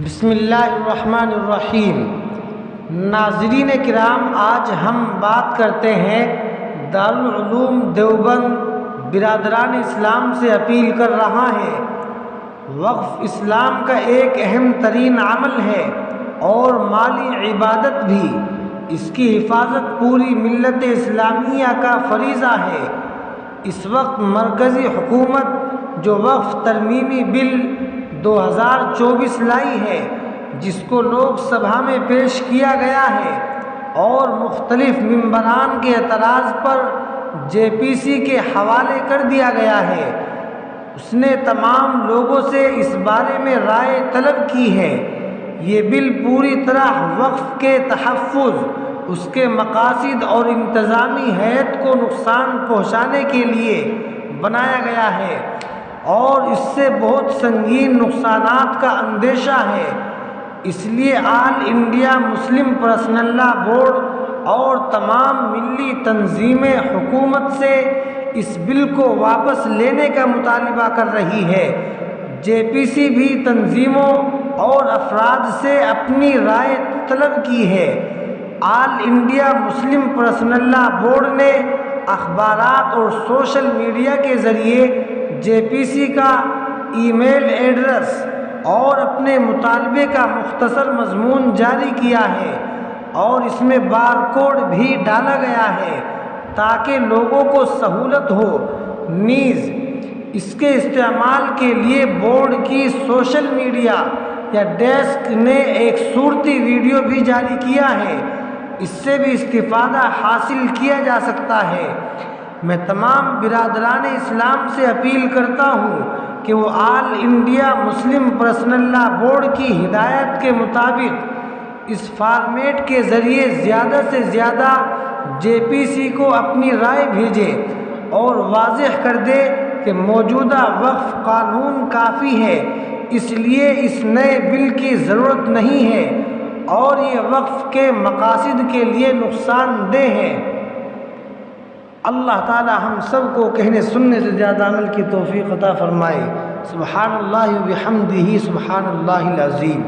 بسم اللہ الرحمن الرحیم۔ ناظرین کرام، آج ہم بات کرتے ہیں دارالعلوم دیوبند برادران اسلام سے اپیل کر رہا ہے۔ وقف اسلام کا ایک اہم ترین عمل ہے اور مالی عبادت بھی۔ اس کی حفاظت پوری ملت اسلامیہ کا فریضہ ہے۔ اس وقت مرکزی حکومت جو وقف ترمیمی بل 2024 لائی ہے، جس کو لوک سبھا میں پیش کیا گیا ہے اور مختلف ممبران کے اعتراض پر JPC کے حوالے کر دیا گیا ہے، اس نے تمام لوگوں سے اس بارے میں رائے طلب کی ہے۔ یہ بل پوری طرح وقف کے تحفظ، اس کے مقاصد اور انتظامی ہیئت کو نقصان پہنچانے کے لیے بنایا گیا ہے اور اس سے بہت سنگین نقصانات کا اندیشہ ہے۔ اس لیے All India Muslim Personal Law Board اور تمام ملی تنظیمیں حکومت سے اس بل کو واپس لینے کا مطالبہ کر رہی ہے۔ JPC بھی تنظیموں اور افراد سے اپنی رائے طلب کی ہے۔ All India Muslim Personal Law Board نے اخبارات اور سوشل میڈیا کے ذریعے JPC کا ای میل ایڈریس اور اپنے مطالبے کا مختصر مضمون جاری کیا ہے اور اس میں بارکوڈ بھی ڈالا گیا ہے تاکہ لوگوں کو سہولت ہو۔ نیز اس کے استعمال کے لیے بورڈ کی سوشل میڈیا یا ڈیسک نے ایک صورتی ویڈیو بھی جاری کیا ہے، اس سے بھی استفادہ حاصل کیا جا سکتا ہے۔ میں تمام برادران اسلام سے اپیل کرتا ہوں کہ وہ All India Muslim Personal Law Board کی ہدایت کے مطابق اس فارمیٹ کے ذریعے زیادہ سے زیادہ JPC کو اپنی رائے بھیجے اور واضح کر دے کہ موجودہ وقف قانون کافی ہے، اس لیے اس نئے بل کی ضرورت نہیں ہے اور یہ وقف کے مقاصد کے لیے نقصان دہ ہے۔ اللہ تعالی ہم سب کو کہنے سننے سے زیادہ عمل کی توفیق عطا فرمائے۔ سبحان اللہ و بحمدہ، سبحان اللہ العظیم۔